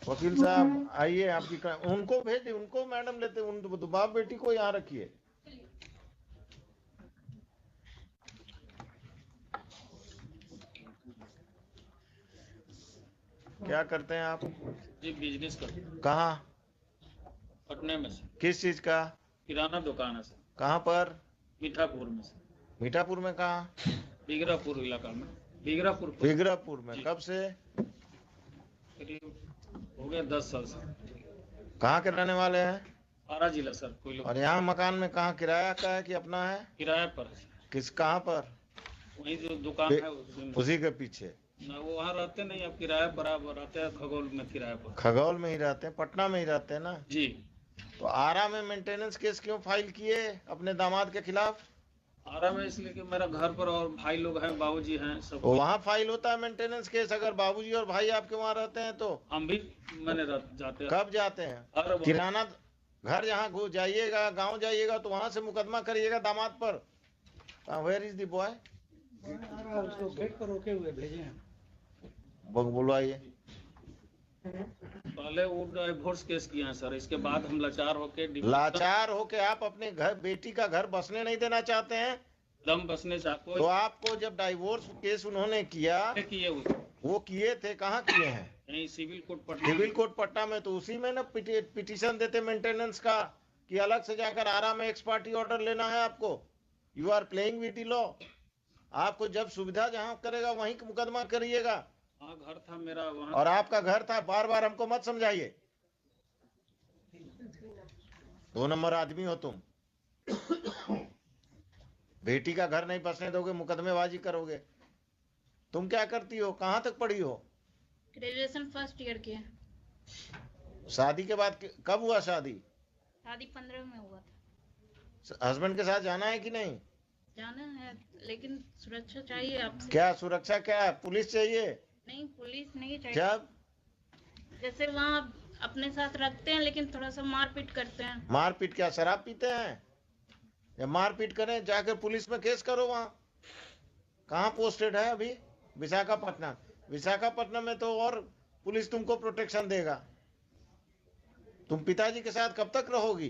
वकील साहब आइए, आपकी उनको भेजिए, उनको मैडम लेते, उन बाप बेटी को यहाँ रखिए। क्या करते हैं आप? जी बिजनेस करते हैं। कहाँ? पटने में से। किस चीज का? किराना दुकान है सर। कहाँ पर? मीठापुर में से। मीठापुर में कहाँ? बिगरापुर इलाका में। बिगरापुर बिगरापुर में। कब से? करीब हो गया 10 साल से। कहाँ के रहने वाले हैं? आरा जिला सर। कोई लोग और यहाँ मकान में कहाँ किराया का है कि अपना है? किराए पर है। किस, कहाँ पर? वही जो दुकान है उसी के पीछे ना, वो वहाँ रहते नहीं, अब किराए बराबर रहते हैं खगोल में, किराए पर। खगौल में ही रहते हैं, पटना में ही रहते हैं ना जी। तो आरा में मेंटेनेंस केस क्यों फाइल किए अपने दामाद के खिलाफ? आरा में इसलिए कि मेरा घर पर और भाई लोग हैं, बाबूजी हैं सब। वहाँ फाइल होता है मेंटेनेंस केस अगर बाबूजी और भाई आपके वहाँ रहते हैं तो? हम भी मैंने जाते हैं। कब जाते हैं? किराना घर जहाँ जाइएगा, गांव जाइएगा तो वहाँ से मुकदमा करिएगा दामाद पर। Where is the boy? उसको गेट पर रोके हुए भेजे हैं। बुलवाइए। पहले वो डिवोर्स केस किया है सर, इसके बाद हम लाचार होके आप अपने घर बेटी का घर बसने नहीं देना चाहते हैं? दम बसने चाहते तो आपको जब डाइवोर्स केस उन्होंने किया, वो किए थे, कहाँ किए हैं? नहीं, सिविल कोर्ट पटना में। तो उसी में ना पिटीशन देते मेंटेनेंस का, कि अलग से जाकर आरा में एक्स पार्टी ऑर्डर लेना है आपको? You are playing with the law. आपको जब सुविधा जहाँ करेगा वहीं मुकदमा करिएगा। हाँ, घर था मेरा वहाँ। और आपका घर था, बार बार हमको मत समझाइए। 2 नंबर आदमी हो तुम। बेटी का घर नहीं बसने दोगे, मुकदमेबाजी करोगे। तुम क्या करती हो? कहाँ तक पढ़ी हो? ग्रेजुएशन फर्स्ट ईयर की है। शादी के बाद कब हुआ शादी? शादी 15 में हुआ था। हस्बैंड के साथ जाना है कि नहीं? जाना है, लेकिन सुरक्षा चाहिए आपसे। क्या सुरक्षा? क्या है? पुलिस चाहिए? नहीं, पुलिस नहीं चाहिए। जब जैसे वहाँ अपने साथ रखते हैं, लेकिन थोड़ा सा मारपीट करते हैं। मारपीट? क्या शराब पीते हैं? या मारपीट करें, जाकर पुलिस में केस करो। वहाँ कहाँ पोस्टेड है अभी? विशाखापट्टनम। विशाखापट्टनम में तो और पुलिस तुमको प्रोटेक्शन देगा। तुम पिताजी के साथ कब तक रहोगी?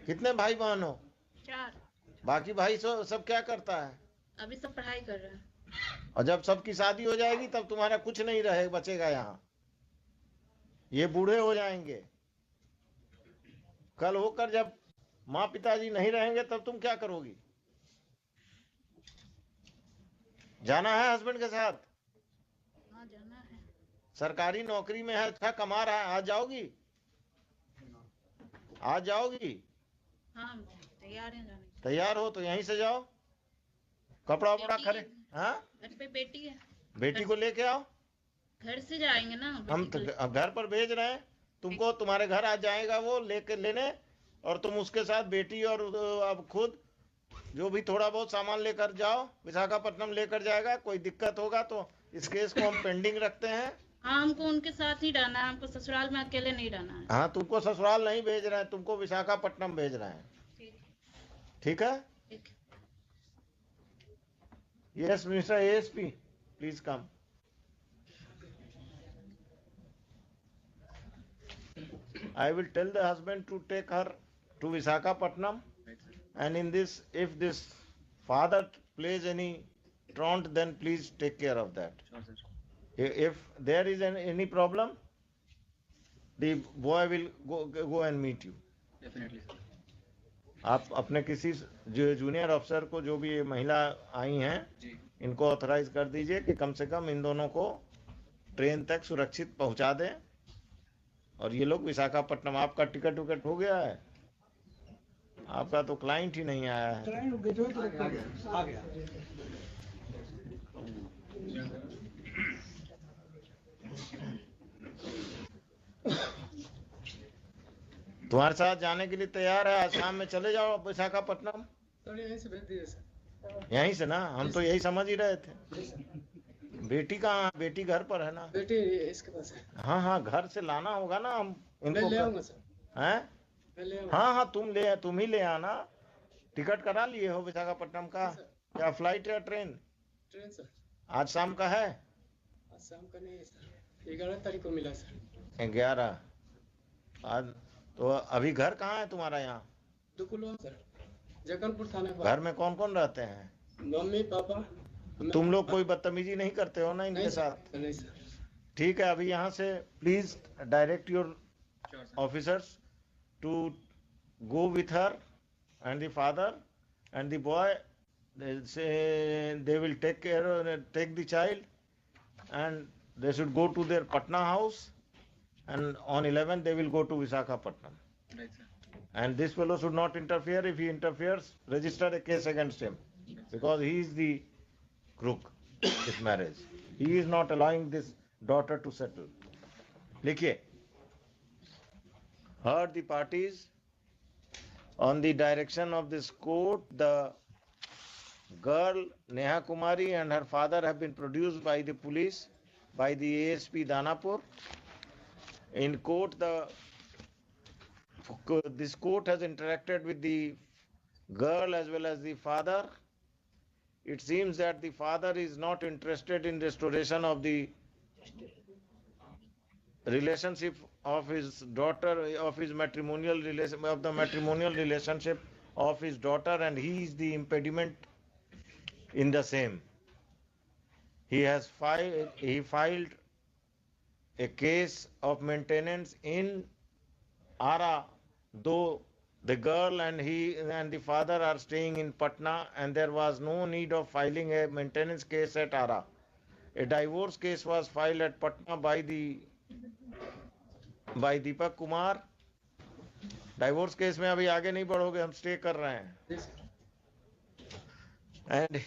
कितने भाई बहन हो? 4। बाकी भाई सब क्या करता है? अभी सब पढ़ाई कर रहे हैं। और जब सबकी शादी हो जाएगी तब तुम्हारा कुछ नहीं रहे बचेगा यहाँ। ये बूढ़े हो जाएंगे। कल होकर जब माँ पिताजी नहीं रहेंगे तब तुम क्या करोगी? जाना है हस्बैंड के साथ? हाँ, जाना है। सरकारी नौकरी में है, अच्छा कमा रहा है। आज जाओगी? आज जाओगी? हाँ, तैयार है जाने। तैयार हो तो यहीं से जाओ, कपड़ा वपड़ा खरे। हाँ, घर पे बेटी है। बेटी को लेके आओ। घर से जाएंगे ना। हम तो घर पर भेज रहे हैं तुमको, तुम्हारे घर आ जाएगा वो लेके लेने, और तुम उसके साथ बेटी और अब खुद जो भी थोड़ा बहुत सामान लेकर जाओ। विशाखापट्टनम लेकर जाएगा, कोई दिक्कत होगा तो इस केस को हम पेंडिंग रखते हैं। हाँ, हमको उनके साथ ही रहना है, हमको ससुराल में अकेले नहीं रहना है। हाँ, तुमको ससुराल नहीं भेज रहे हैं, तुमको विशाखापट्टनम भेज रहे हैं। ठीक है? Yes mister ASP, please come. I will tell the husband to take her to Visakhapatnam, and in this, if this father plays any truant, then please take care of that. If there is any problem, the boy will go and meet you. Definitely sir. आप अपने किसी junior अफसर को, जो भी महिला आई हैं, इनको ऑथराइज कर दीजिए कि कम से कम इन दोनों को ट्रेन तक सुरक्षित पहुंचा दें। और ये लोग विशाखापट्टनम। आपका टिकट विकट हो गया है? आपका तो क्लाइंट ही नहीं आया है। आ गया। तुम्हारे साथ जाने के लिए तैयार है। आज शाम में चले जाओ विशाखापट्टनम। यहीं से भेज दिए सर। यहीं से ना? हम तो यही समझ ही रहे थे। बेटी कहाँ? बेटी घर पर है ना? बेटी इसके पास है। हाँ हाँ, घर से लाना होगा ना। हम इनको ले आऊंगा सर। हैं? हाँ हाँ, तुम ही ले आना। टिकट करा लिए हो विशाखापट्टनम का? क्या फ्लाइट या ट्रेन? Train sir. आज शाम का है? आज शाम का नहीं है सर, 11 तारीख को मिला सर। 11 आज। तो अभी घर कहाँ है तुम्हारा? यहाँ दुकुलवा सर, जगलपुर थाना पर। घर में कौन कौन रहते हैं? Mummy papa. तुम लोग कोई बदतमीजी नहीं करते हो ना इनके नहीं साथ? सर, नहीं सर। ठीक है, अभी यहाँ से please direct your officers to go with her and the father and the boy. They say they will take the child, and they should go to their Patna house, and on 11th they will go to Visakhapatnam. Right, sir. And this fellow should not interfere. If he interferes, register a case against him, because he is the crook this marriage. He is not allowing this daughter to settle. Likhiye, heard the parties. On the direction of this court, the girl Neha Kumari and her father have been produced by the police, by the ASP Danapur. In court, this court has interacted with the girl as well as the father. It seems that the father is not interested in restoration of the relationship of his daughter, of his matrimonial relation, of the matrimonial relationship of his daughter, and he is the impediment in the same. He filed a case of maintenance in Ara, though the girl and the father are staying in Patna, and there was no need of filing a maintenance case at Ara. A divorce case was filed at Patna by Deepak Kumar. Divorce case में अभी आगे नहीं बढ़ोगे, हम stay कर रहे हैं. And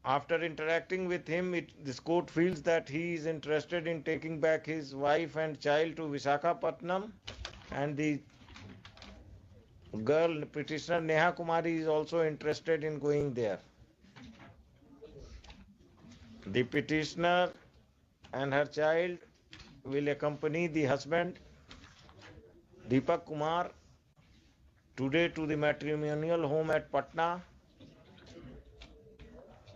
after interacting with him, this court feels that he is interested in taking back his wife and child to Visakhapatnam, and the girl petitioner Neha Kumari is also interested in going there. The petitioner and her child will accompany the husband Deepak Kumar today to the matrimonial home at Patna.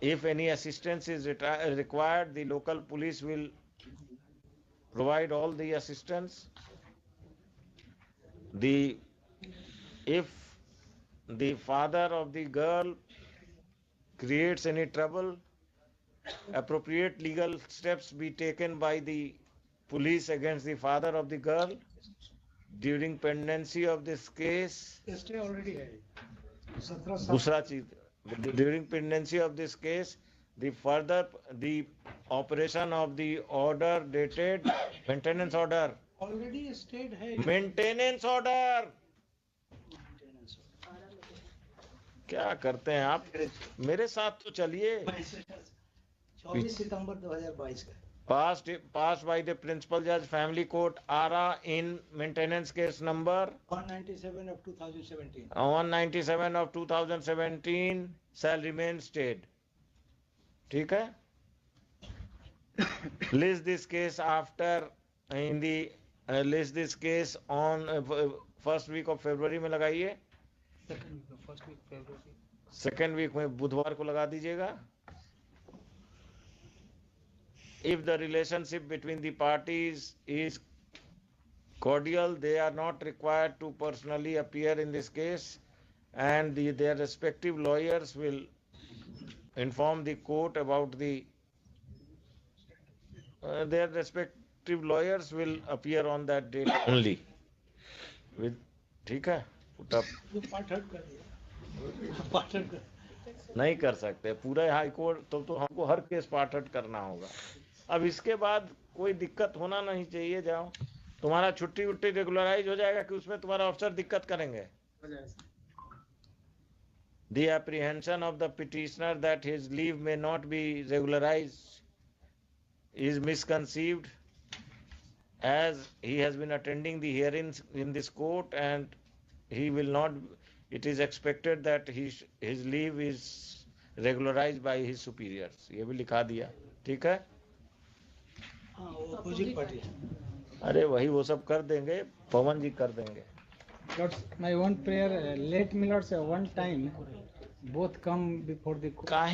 If any assistance is required, the local police will provide all the assistance. If the father of the girl creates any trouble, appropriate legal steps be taken by the police against the father of the girl. During pendency of this case, stay already है 17 साल। दूसरा चीज, during pendency of this case, the operation of the order dated maintenance order. Already stayed है। Maintenance order. क्या करते हैं आप? मेरे साथ तो चलिए. 24 सितंबर 2022 का। Passed by the Principal Judge, Family Court, Ara, in maintenance case number 197 of 2017. 197 of 2017 shall remain stayed. ठीक है? List this case list this case on first week of February में लगाइए. Second week में बुधवार को लगा दीजिएगा. If the relationship between the parties is cordial, they are not required to personally appear in this case, and their respective lawyers will inform the court about their respective lawyers will appear on that date only. ठीक है? Put up. नहीं कर सकते पूरा high court, तो हमको हर case part करना होगा. अब इसके बाद कोई दिक्कत होना नहीं चाहिए. जाओ, तुम्हारा छुट्टी उट्टी रेगुलराइज हो जाएगा कि उसमें तुम्हारा अफसर दिक्कत करेंगे. The apprehension of the petitioner that his leave may not be regularized is misconceived, as he has been attending the hearings in this court, and he will not. It is expected that his leave is regularized by his superiors. ये भी लिखा दिया. ठीक है? Opposing party. अरे वही वो सब कर देंगे, पवन जी कर देंगे. My one prayer, let me Lord say one time, both come before the court. काहे